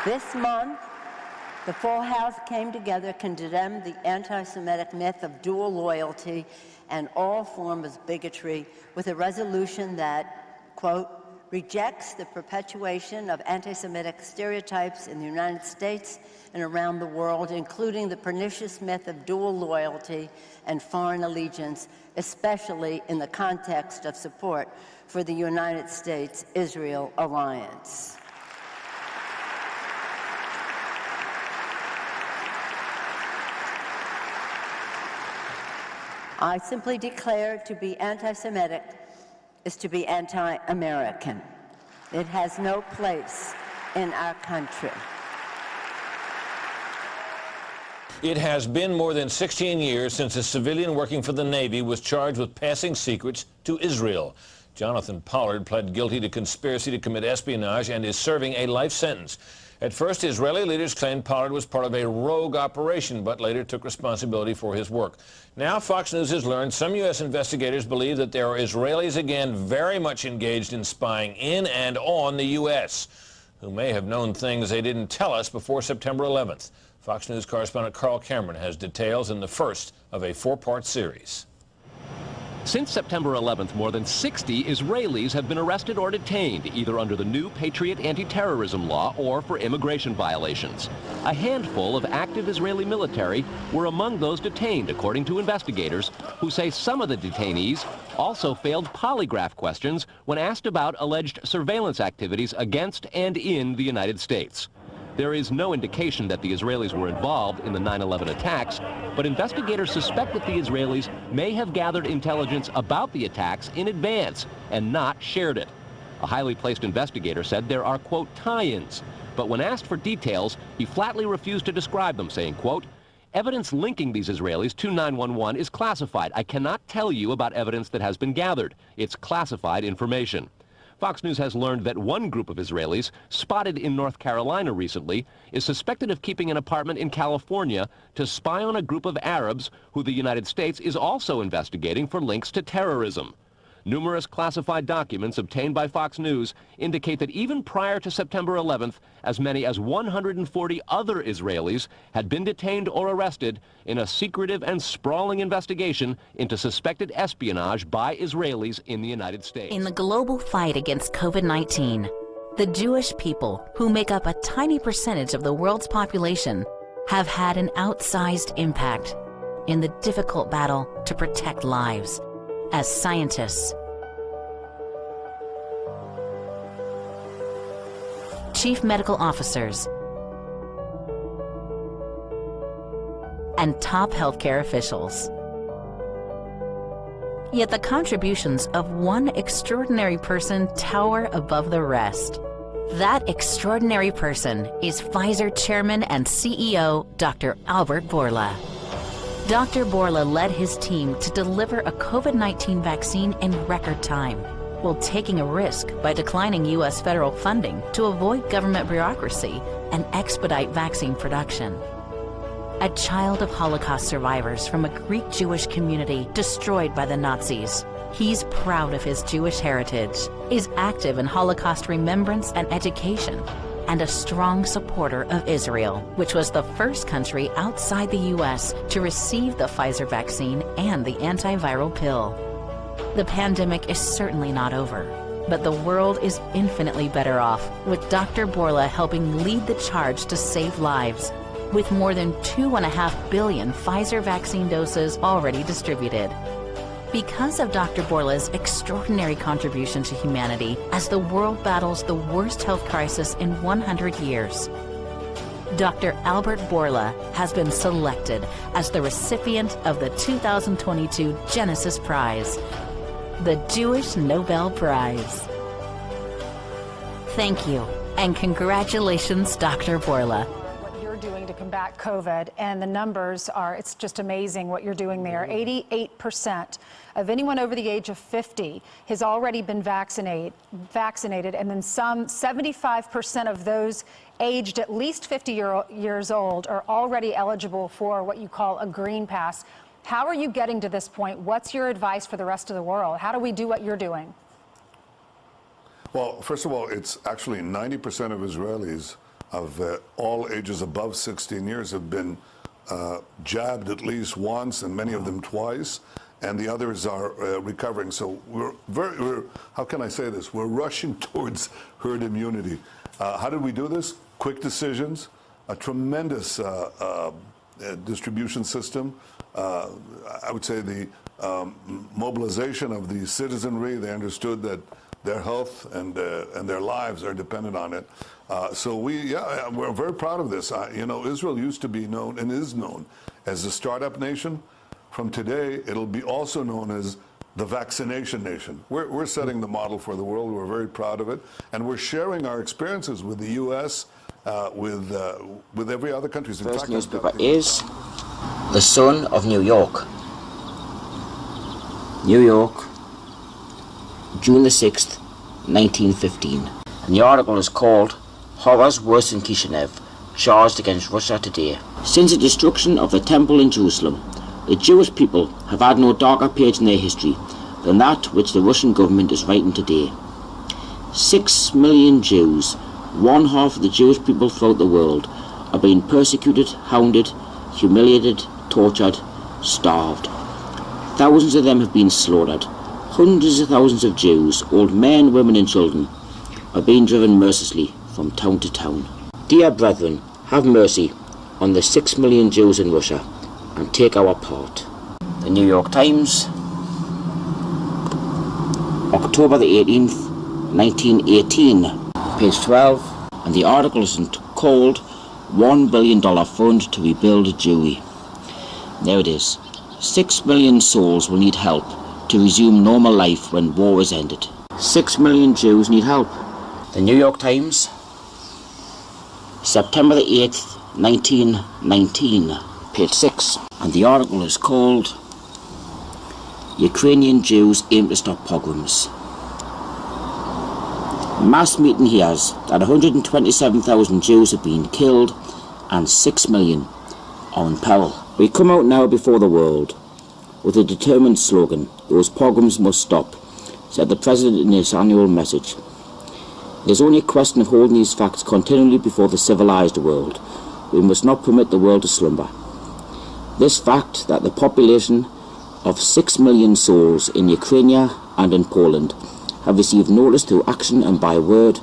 This month, the full House came together to condemn the anti-Semitic myth of dual loyalty and all forms of bigotry with a resolution that, quote, rejects the perpetuation of anti-Semitic stereotypes in the United States and around the world, including the pernicious myth of dual loyalty and foreign allegiance, especially in the context of support for the United States-Israel alliance. I simply declare to be anti-Semitic is to be anti-American. It has no place in our country. It has been more than 16 years since a civilian working for the Navy was charged with passing secrets to Israel. Jonathan Pollard pled guilty to conspiracy to commit espionage and is serving a life sentence. At first, Israeli leaders claimed Pollard was part of a rogue operation, but later took responsibility for his work. Now, Fox News has learned some U.S. investigators believe that there are Israelis again very much engaged in spying in and on the U.S., who may have known things they didn't tell us before September 11th. Fox News correspondent Carl Cameron has details in the first of a four-part series. Since September 11th, more than 60 Israelis have been arrested or detained, either under the new Patriot anti-terrorism law or for immigration violations. A handful of active Israeli military were among those detained, according to investigators, who say some of the detainees also failed polygraph questions when asked about alleged surveillance activities against and in the United States. There is no indication that the Israelis were involved in the 9/11 attacks, but investigators suspect that the Israelis may have gathered intelligence about the attacks in advance and not shared it. A highly placed investigator said there are, quote, tie-ins, but when asked for details, he flatly refused to describe them, saying, quote, evidence linking these Israelis to 9/11 is classified. I cannot tell you about evidence that has been gathered. It's classified information. Fox News has learned that one group of Israelis, spotted in North Carolina recently, is suspected of keeping an apartment in California to spy on a group of Arabs who the United States is also investigating for links to terrorism. Numerous classified documents obtained by Fox News indicate that even prior to September 11th, as many as 140 other Israelis had been detained or arrested in a secretive and sprawling investigation into suspected espionage by Israelis in the United States. In the global fight against COVID-19, the Jewish people, who make up a tiny percentage of the world's population, have had an outsized impact in the difficult battle to protect lives. As scientists, chief medical officers, and top healthcare officials. Yet the contributions of one extraordinary person tower above the rest. That extraordinary person is Pfizer Chairman and CEO, Dr. Albert Bourla. Dr. Bourla led his team to deliver a COVID-19 vaccine in record time, while taking a risk by declining U.S. federal funding to avoid government bureaucracy and expedite vaccine production. A child of Holocaust survivors from a Greek Jewish community destroyed by the Nazis, he's proud of his Jewish heritage, is active in Holocaust remembrance and education, and a strong supporter of Israel, which was the first country outside the U.S. to receive the Pfizer vaccine and the antiviral pill. The pandemic is certainly not over, but the world is infinitely better off with Dr. Bourla helping lead the charge to save lives, with more than 2.5 billion Pfizer vaccine doses already distributed. Because of Dr. Bourla's extraordinary contribution to humanity as the world battles the worst health crisis in 100 years, Dr. Albert Bourla has been selected as the recipient of the 2022 Genesis Prize, the Jewish Nobel Prize. Thank you, and congratulations, Dr. Bourla. Doing to combat COVID, and the numbers are, it's just amazing what you're doing there. 88% of anyone over the age of 50 has already been vaccinated, and then some 75% of those aged at least 50 years old are already eligible for what you call a green pass. How are you getting to this point? What's your advice for the rest of the world? How do we do what you're doing? Well, first of all, it's actually 90% of Israelis of all ages above 16 years have been jabbed at least once, and many of them twice, and the others are recovering. So we're how can I say this? We're rushing towards herd immunity. How did we do this? Quick decisions, a tremendous distribution system. I would say the mobilization of the citizenry. They understood that their health and their lives are dependent on it. So we're very proud of this. You know, Israel used to be known and is known as a startup nation. From today, it'll be also known as the vaccination nation. We're setting the model for the world. We're very proud of it, and we're sharing our experiences with the U.S. With every other country. First newspaper is The Sun of New York. New York, June the 6th, 1915. And the article is called Horrors Worse than Kishinev, Charged Against Russia Today. Since the destruction of the temple in Jerusalem, the Jewish people have had no darker page in their history than that which the Russian government is writing today. 6 million Jews, one half of the Jewish people throughout the world, are being persecuted, hounded, humiliated, tortured, starved. Thousands of them have been slaughtered. Hundreds of thousands of Jews, old men, women and children, are being driven mercilessly from town to town. Dear brethren, have mercy on the 6 million Jews in Russia and take our part. The New York Times, October the 18th, 1918, page 12, and the article is called $1 billion Fund to Rebuild Jewry. There it is. 6 million souls will need help to resume normal life when war is ended. 6 million Jews need help. The New York Times, September the 8th, 1919, page 6. And the article is called Ukrainian Jews Aim to Stop Pogroms. Mass meeting hears that 127,000 Jews have been killed and 6 million are in peril. We come out now before the world with a determined slogan, those pogroms must stop, said the President in his annual message. It is only a question of holding these facts continually before the civilized world. We must not permit the world to slumber. This fact that the population of 6 million souls in Ukraine and in Poland have received notice through action and by word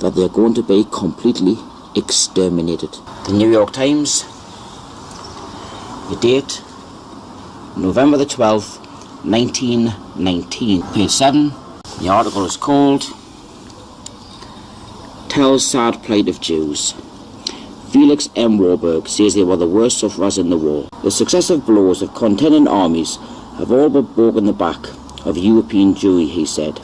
that they are going to be completely exterminated. The New York Times, the date, November the 12th, 1919, page 7. The article is called Tells Sad Plight of Jews. Felix M. Warburg says they were the worst sufferers in the war. The successive blows of contending armies have all but broken the back of European Jewry, he said,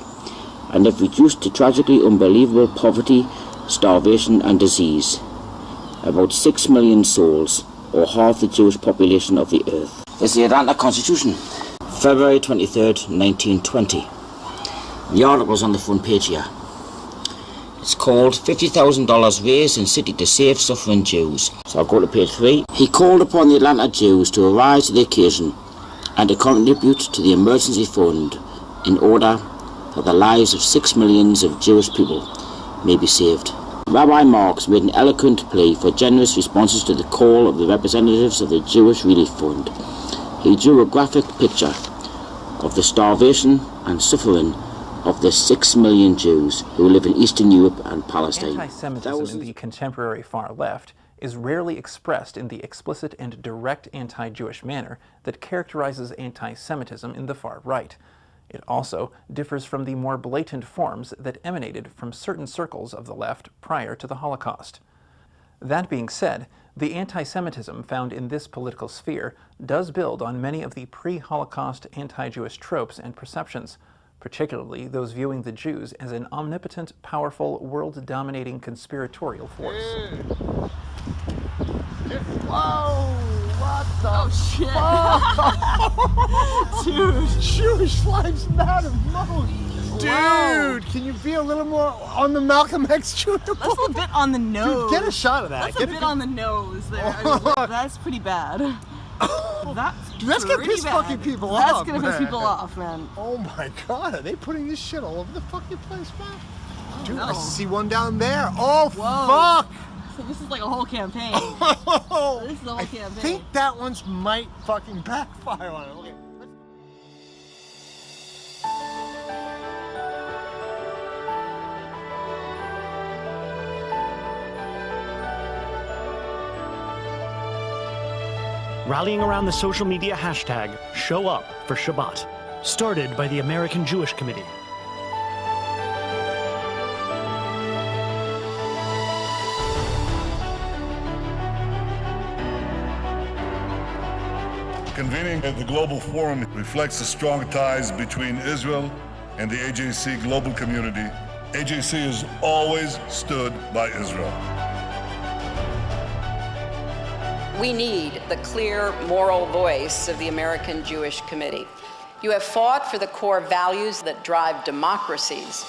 and have reduced to tragically unbelievable poverty, starvation and disease about 6 million souls, or half the Jewish population of the earth. This is the Atlanta Constitution, February 23rd, 1920. The article is on the front page here. It's called $50,000 Raised in City to Save Suffering Jews. So I'll go to page 3. He called upon the Atlanta Jews to arise to the occasion and to contribute to the emergency fund in order that the lives of 6 million of Jewish people may be saved. Rabbi Marks made an eloquent plea for generous responses to the call of the representatives of the Jewish Relief Fund. He drew a graphic picture of the starvation and suffering of the 6 million Jews who live in Eastern Europe and Palestine. Anti-Semitism in the contemporary far left is rarely expressed in the explicit and direct anti-Jewish manner that characterizes anti-Semitism in the far right. It also differs from the more blatant forms that emanated from certain circles of the left prior to the Holocaust. That being said, the anti-Semitism found in this political sphere does build on many of the pre-Holocaust anti-Jewish tropes and perceptions, particularly those viewing the Jews as an omnipotent, powerful, world-dominating conspiratorial force. Whoa! What the fuck? Dude, Jewish lives matter most. Dude, can you be a little more on the Malcolm X Jr. That's a bit on the nose. Dude, get a shot of that. That's a bit on the nose there. I mean, that's pretty bad. That's gonna piss fucking people off. That's gonna piss people off, man. Oh my god, are they putting this shit all over the fucking place, man? Dude, I see one down there. Oh, fuck! So this is like a whole campaign. This is a whole campaign. I think that one's might fucking backfire on it. Okay. Rallying around the social media hashtag #ShowUpForShabbat, started by the American Jewish Committee. Convening at the Global Forum reflects the strong ties between Israel and the AJC global community. AJC has always stood by Israel. We need the clear moral voice of the American Jewish Committee. You have fought for the core values that drive democracies.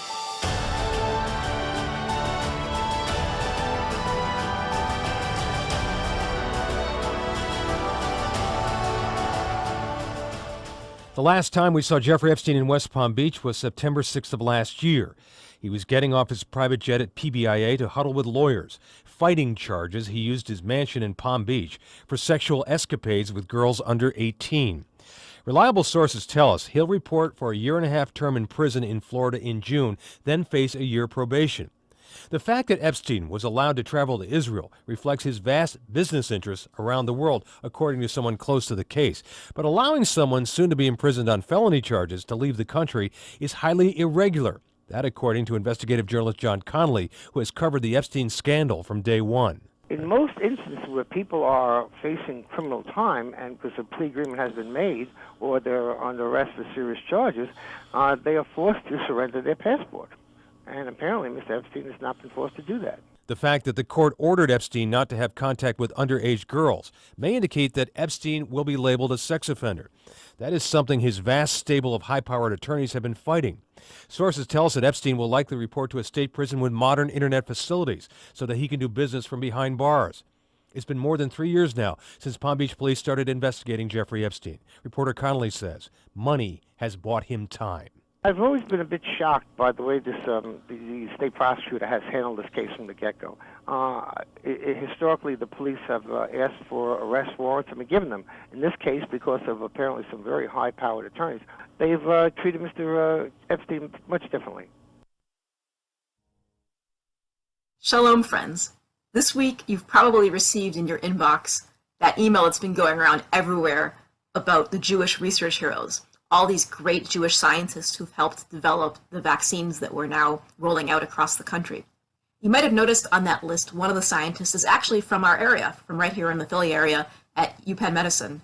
The last time we saw Jeffrey Epstein in West Palm Beach was September 6th of last year. He was getting off his private jet at PBIA to huddle with lawyers, fighting charges he used his mansion in Palm Beach for sexual escapades with girls under 18. Reliable sources tell us he'll report for a 1.5-year term in prison in Florida in June, then face a year probation. The fact that Epstein was allowed to travel to Israel reflects his vast business interests around the world, according to someone close to the case. But allowing someone soon to be imprisoned on felony charges to leave the country is highly irregular. That, according to investigative journalist John Connolly, who has covered the Epstein scandal from day one. In most instances where people are facing criminal time and because a plea agreement has been made or they're under arrest for serious charges, they are forced to surrender their passport. And apparently Mr. Epstein has not been forced to do that. The fact that the court ordered Epstein not to have contact with underage girls may indicate that Epstein will be labeled a sex offender. That is something his vast stable of high-powered attorneys have been fighting. Sources tell us that Epstein will likely report to a state prison with modern internet facilities so that he can do business from behind bars. It's been more than 3 years now since Palm Beach police started investigating Jeffrey Epstein. Reporter Connolly says money has bought him time. I've always been a bit shocked by the way the state prosecutor has handled this case from the get-go. Historically, the police have asked for arrest warrants and been given them. In this case, because of apparently some very high-powered attorneys, they've treated Mr. Epstein much differently. Shalom, friends. This week, you've probably received in your inbox that email that's been going around everywhere about the Jewish research heroes. All these great Jewish scientists who've helped develop the vaccines that we're now rolling out across the country. You might have noticed on that list, one of the scientists is actually from our area, from right here in the Philly area at UPenn Medicine.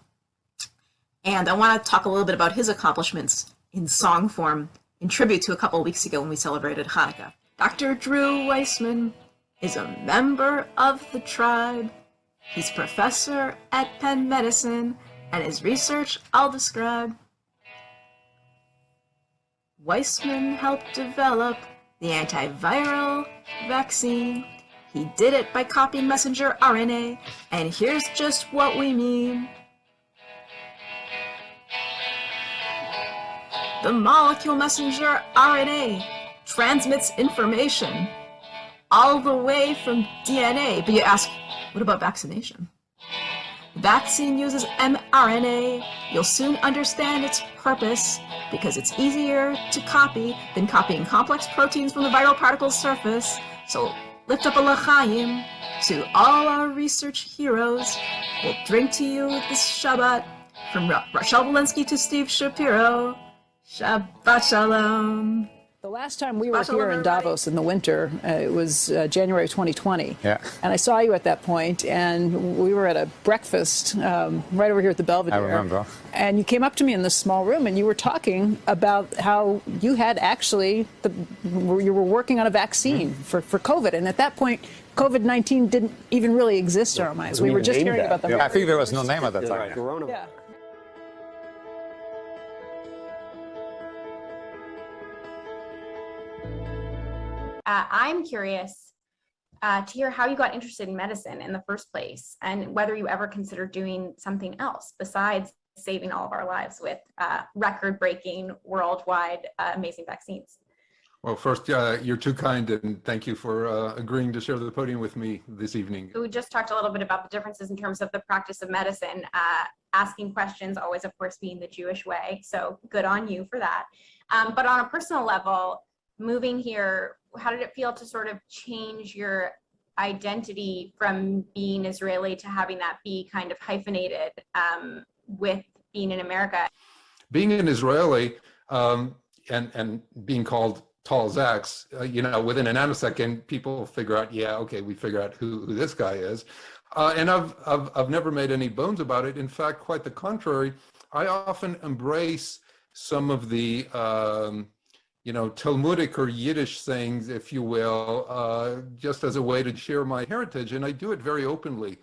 And I want to talk a little bit about his accomplishments in song form in tribute to a couple of weeks ago when we celebrated Hanukkah. Dr. Drew Weissman is a member of the tribe. He's professor at Penn Medicine, and his research I'll describe. Weissman helped develop the antiviral vaccine. He did it by copying messenger RNA, and here's just what we mean. The molecule messenger RNA transmits information all the way from DNA. But you ask, what about vaccination? The vaccine uses mRNA. You'll soon understand its purpose because it's easier to copy than copying complex proteins from the viral particle's surface. So lift up a l'chaim to all our research heroes. We'll drink to you this Shabbat from Rachel Walensky to Steve Shapiro. Shabbat Shalom. The last time we were here in Davos in the winter, it was January 2020. Yeah. And I saw you at that point, and we were at a breakfast right over here at the Belvedere. I remember. And you came up to me in this small room, and you were talking about how you had actually, you were working on a vaccine for COVID. And at that point, COVID-19 didn't even really exist in our minds. We were just hearing about them. Yeah. I think there was no name at that time. Yeah. I'm curious to hear how you got interested in medicine in the first place and whether you ever considered doing something else besides saving all of our lives with record-breaking, worldwide, amazing vaccines. Well, first, you're too kind, and thank you for agreeing to share the podium with me this evening. We just talked a little bit about the differences in terms of the practice of medicine, asking questions, always, of course, being the Jewish way. So good on you for that. But on a personal level, moving here, how did it feel to sort of change your identity from being Israeli to having that be kind of hyphenated with being in America? Being an Israeli and being called Tal Zaks, within a nanosecond, people figure out, we figure out who this guy is. And I've never made any bones about it. In fact, quite the contrary. I often embrace some of the, Talmudic or Yiddish sayings, if you will, just as a way to share my heritage. And I do it very openly.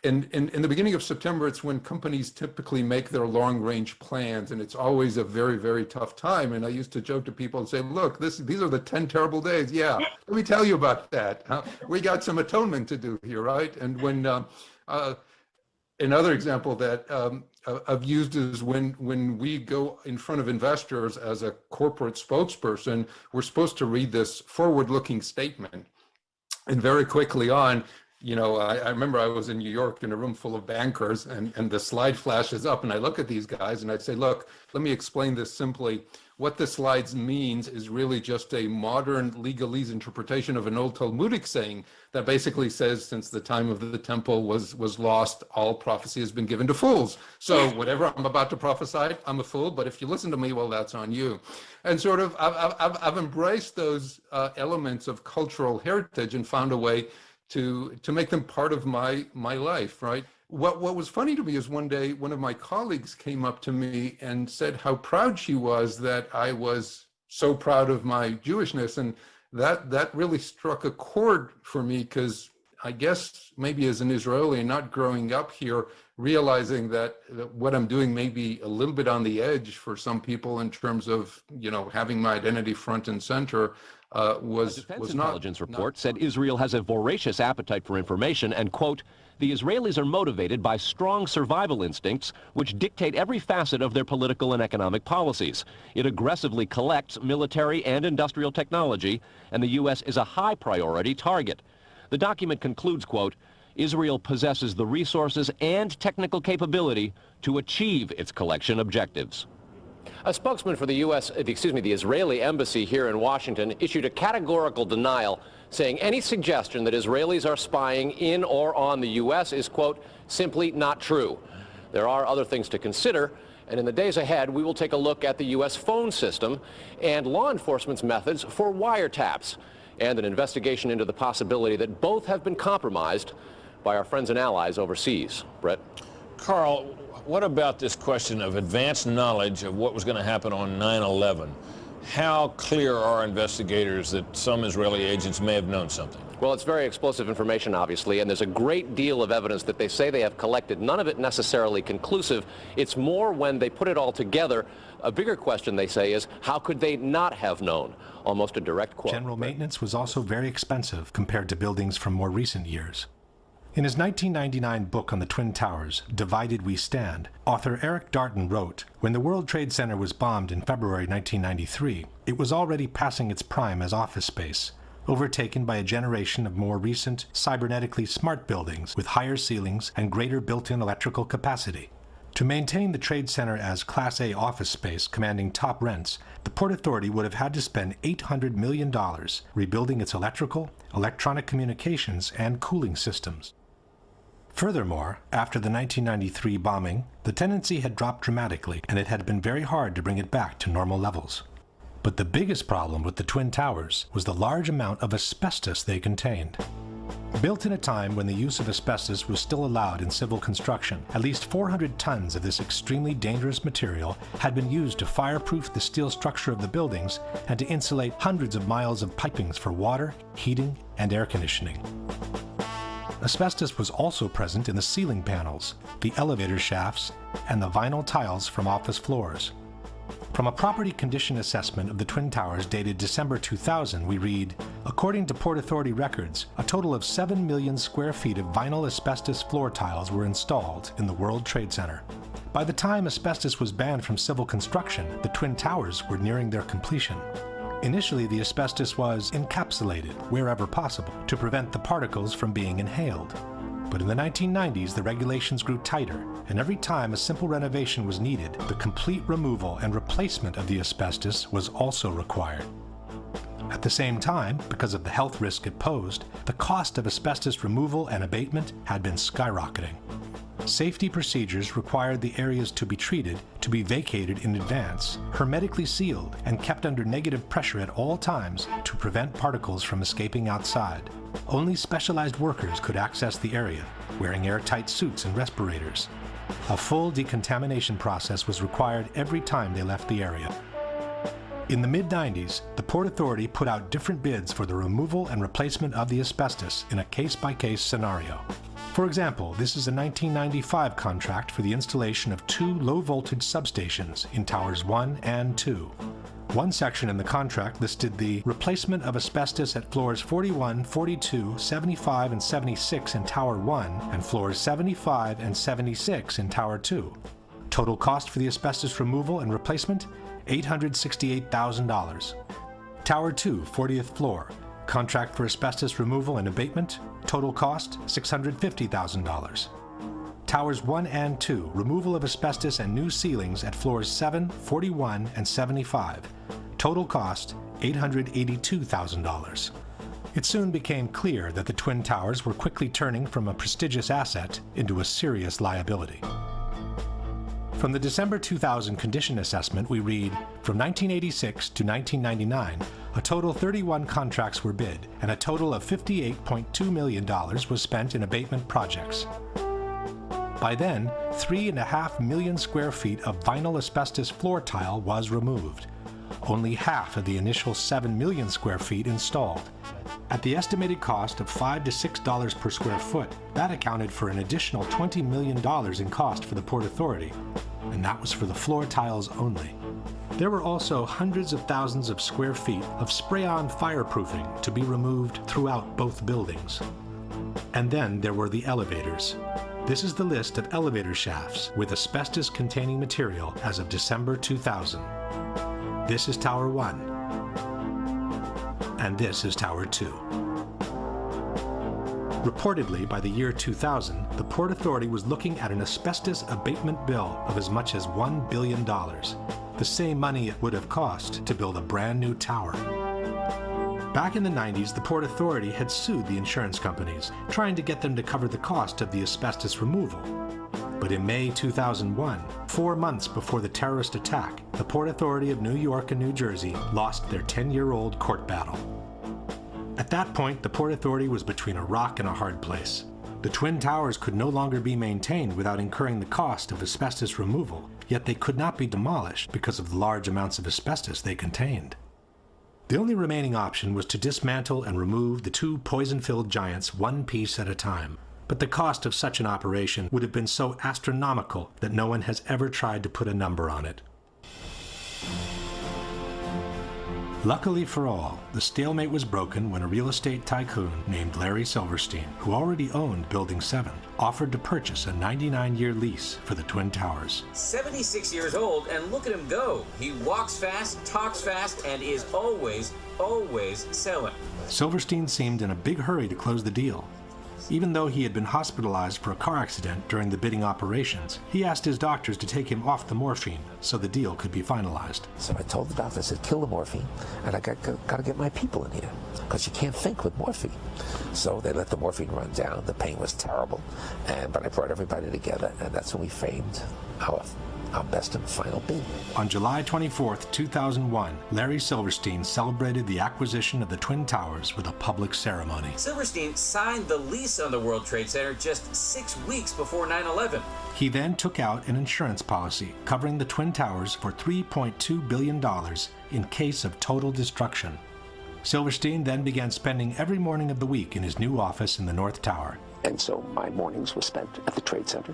In the beginning of September, it's when companies typically make their long-range plans, and it's always a very, very tough time. And I used to joke to people and say, look, these are the 10 terrible days. Yeah, let me tell you about that. We got some atonement to do here, right? And when another example that I've used is when we go in front of investors as a corporate spokesperson, we're supposed to read this forward-looking statement. And very quickly on, I remember I was in New York in a room full of bankers, and the slide flashes up, and I look at these guys and I'd say, look, let me explain this simply. What the slides means is really just a modern legalese interpretation of an old Talmudic saying that basically says, since the time of the temple was lost, all prophecy has been given to fools. So whatever I'm about to prophesy, I'm a fool, but if you listen to me, well, that's on you. And sort of, I've embraced those elements of cultural heritage and found a way to make them part of my life, right? What was funny to me is one day, one of my colleagues came up to me and said how proud she was that I was so proud of my Jewishness. And that really struck a chord for me, because I guess maybe as an Israeli, not growing up here, realizing that what I'm doing may be a little bit on the edge for some people in terms of, having my identity front and center, was Defense not. Intelligence report said Israel has a voracious appetite for information and, quote, the Israelis are motivated by strong survival instincts which dictate every facet of their political and economic policies. It aggressively collects military and industrial technology, and the U.S. is a high priority target. The document concludes, quote, Israel possesses the resources and technical capability to achieve its collection objectives. A spokesman for the Israeli embassy here in Washington issued a categorical denial, saying any suggestion that Israelis are spying in or on the U.S. is, quote, simply not true. There are other things to consider, and in the days ahead, we will take a look at the U.S. phone system and law enforcement's methods for wiretaps, and an investigation into the possibility that both have been compromised by our friends and allies overseas. Brett? Carl, what about this question of advanced knowledge of what was going to happen on 9/11? How clear are investigators that some Israeli agents may have known something? Well, it's very explosive information, obviously, and there's a great deal of evidence that they say they have collected, none of it necessarily conclusive. It's more when they put it all together. A bigger question, they say, is how could they not have known? Almost a direct quote. General maintenance was also very expensive compared to buildings from more recent years. In his 1999 book on the Twin Towers, Divided We Stand, author Eric Darton wrote, when the World Trade Center was bombed in February 1993, it was already passing its prime as office space, overtaken by a generation of more recent, cybernetically smart buildings with higher ceilings and greater built-in electrical capacity. To maintain the Trade Center as Class A office space commanding top rents, the Port Authority would have had to spend $800 million rebuilding its electrical, electronic communications, and cooling systems. Furthermore, after the 1993 bombing, the tenancy had dropped dramatically, and it had been very hard to bring it back to normal levels. But the biggest problem with the Twin Towers was the large amount of asbestos they contained. Built in a time when the use of asbestos was still allowed in civil construction, at least 400 tons of this extremely dangerous material had been used to fireproof the steel structure of the buildings and to insulate hundreds of miles of pipings for water, heating, and air conditioning. Asbestos was also present in the ceiling panels, the elevator shafts, and the vinyl tiles from office floors. From a property condition assessment of the Twin Towers dated December 2000, we read, according to Port Authority records, a total of 7 million square feet of vinyl asbestos floor tiles were installed in the World Trade Center. By the time asbestos was banned from civil construction, the Twin Towers were nearing their completion. Initially, the asbestos was encapsulated wherever possible to prevent the particles from being inhaled. But in the 1990s, the regulations grew tighter, and every time a simple renovation was needed, the complete removal and replacement of the asbestos was also required. At the same time, because of the health risk it posed, the cost of asbestos removal and abatement had been skyrocketing. Safety procedures required the areas to be treated to be vacated in advance, hermetically sealed, and kept under negative pressure at all times to prevent particles from escaping outside. Only specialized workers could access the area, wearing airtight suits and respirators. A full decontamination process was required every time they left the area. In the mid-90s, the Port Authority put out different bids for the removal and replacement of the asbestos in a case-by-case scenario. For example, this is a 1995 contract for the installation of 2 low-voltage substations in Towers 1 and 2. One section in the contract listed the replacement of asbestos at floors 41, 42, 75, and 76 in Tower 1 and floors 75 and 76 in Tower 2. Total cost for the asbestos removal and replacement, $868,000. Tower 2, 40th floor. Contract for asbestos removal and abatement, total cost $650,000. Towers 1 and 2, removal of asbestos and new ceilings at floors 7, 41, and 75. Total cost $882,000. It soon became clear that the Twin Towers were quickly turning from a prestigious asset into a serious liability. From the December 2000 condition assessment, we read, from 1986 to 1999, a total 31 contracts were bid, and a total of $58.2 million was spent in abatement projects. By then, 3.5 million square feet of vinyl asbestos floor tile was removed. Only half of the initial 7 million square feet installed. At the estimated cost of $5 to $6 per square foot, that accounted for an additional $20 million in cost for the Port Authority, and that was for the floor tiles only. There were also hundreds of thousands of square feet of spray-on fireproofing to be removed throughout both buildings. And then there were the elevators. This is the list of elevator shafts with asbestos-containing material as of December 2000. This is Tower 1. And this is Tower 2. Reportedly, by the year 2000, the Port Authority was looking at an asbestos abatement bill of as much as $1 billion, the same money it would have cost to build a brand new tower. Back in the 90s, the Port Authority had sued the insurance companies, trying to get them to cover the cost of the asbestos removal. But in May 2001, 4 months before the terrorist attack, the Port Authority of New York and New Jersey lost their 10-year-old court battle. At that point, the Port Authority was between a rock and a hard place. The Twin Towers could no longer be maintained without incurring the cost of asbestos removal, yet they could not be demolished because of the large amounts of asbestos they contained. The only remaining option was to dismantle and remove the 2 poison-filled giants one piece at a time. But the cost of such an operation would have been so astronomical that no one has ever tried to put a number on it. Luckily for all, the stalemate was broken when a real estate tycoon named Larry Silverstein, who already owned Building 7, offered to purchase a 99-year lease for the Twin Towers. 76 years old, and look at him go. He walks fast, talks fast, and is always selling. Silverstein seemed in a big hurry to close the deal. Even though he had been hospitalized for a car accident during the bidding operations, he asked his doctors to take him off the morphine so the deal could be finalized. So I told the doctor, I said, kill the morphine, and I got to get my people in here, because you can't think with morphine. So they let the morphine run down. The pain was terrible, but I brought everybody together, and that's when we framed our best and final bid. On July 24, 2001, Larry Silverstein celebrated the acquisition of the Twin Towers with a public ceremony. Silverstein signed the lease on the World Trade Center just 6 weeks before 9/11. He then took out an insurance policy covering the Twin Towers for $3.2 billion in case of total destruction. Silverstein then began spending every morning of the week in his new office in the North Tower. And so my mornings were spent at the Trade Center,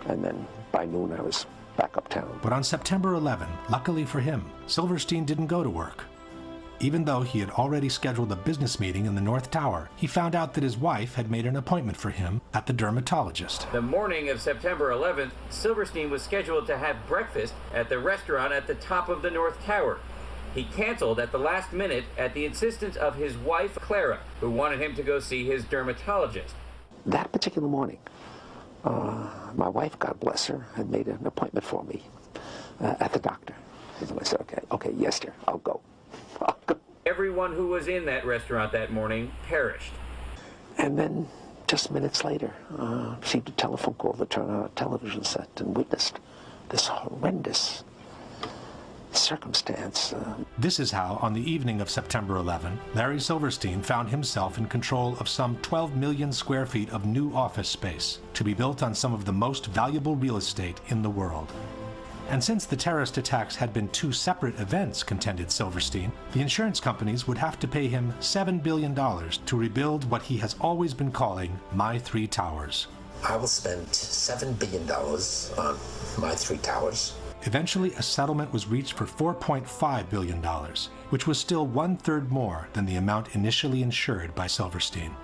and then by noon I was back uptown. But on September 11, luckily for him, Silverstein didn't go to work. Even though he had already scheduled a business meeting in the North Tower, he found out that his wife had made an appointment for him at the dermatologist. The morning of September 11th, Silverstein was scheduled to have breakfast at the restaurant at the top of the North Tower. he canceled at the last minute at the insistence of his wife, Clara, who wanted him to go see his dermatologist. That particular morning, my wife, God bless her, had made an appointment for me at the doctor. I said, okay, yes, dear, I'll go. Everyone who was in that restaurant that morning perished. And then, just minutes later, received a telephone call to turn on a television set and witnessed this horrendous circumstance. This is how, on the evening of September 11, Larry Silverstein found himself in control of some 12 million square feet of new office space to be built on some of the most valuable real estate in the world. And since the terrorist attacks had been two separate events, contended Silverstein, the insurance companies would have to pay him $7 billion to rebuild what he has always been calling My Three Towers. I will spend $7 billion on My Three Towers. Eventually, a settlement was reached for $4.5 billion, which was still 1/3 more than the amount initially insured by Silverstein.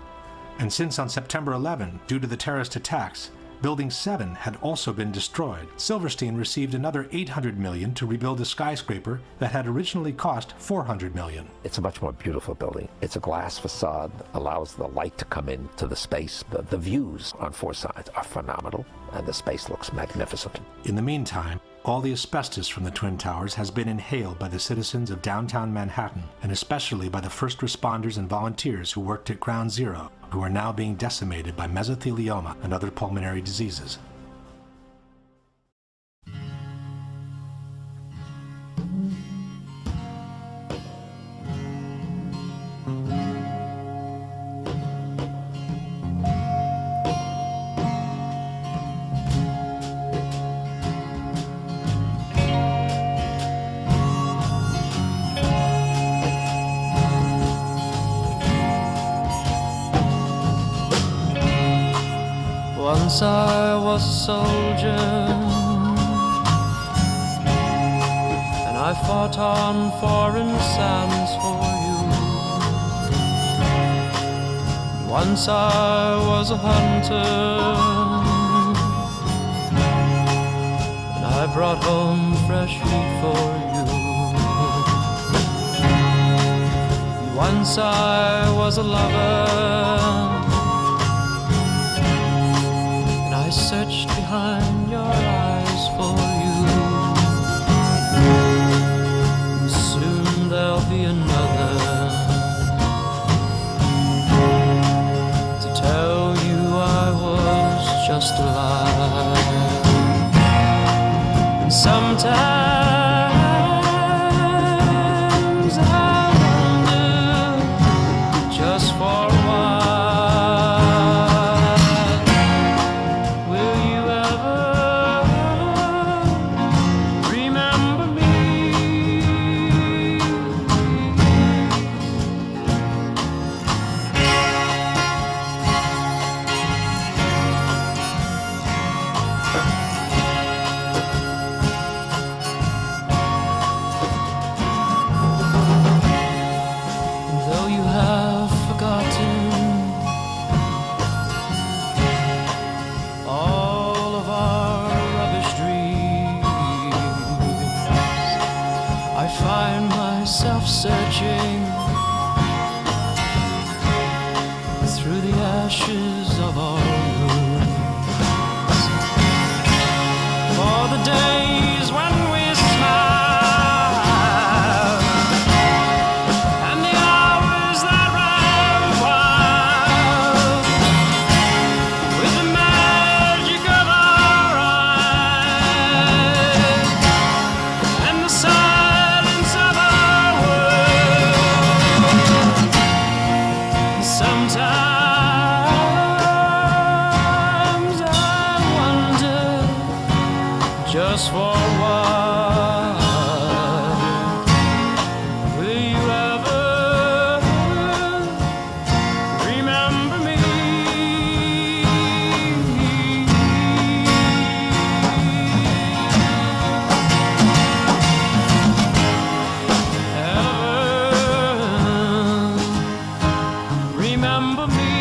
And since on September 11, due to the terrorist attacks, Building 7 had also been destroyed, Silverstein received another $800 million to rebuild a skyscraper that had originally cost $400 million. It's a much more beautiful building. It's a glass facade, allows the light to come into the space. The views on four sides are phenomenal, and the space looks magnificent. In the meantime, all the asbestos from the Twin Towers has been inhaled by the citizens of downtown Manhattan, and especially by the first responders and volunteers who worked at Ground Zero, who are now being decimated by mesothelioma and other pulmonary diseases. Once I was a soldier, and I fought on foreign sands for you. Once I was a hunter, and I brought home fresh meat for you. Once I was a lover, I searched behind your eyes for you. Soon there'll be another to tell you I was just alive. And sometimes I wonder, just for a while, searching through the ashes of our rooms for the days when we smiled and the hours that ran wild with the magic of our eyes and the silence of our Sometimes I wonder, just for a while, will you ever remember me? Ever remember me?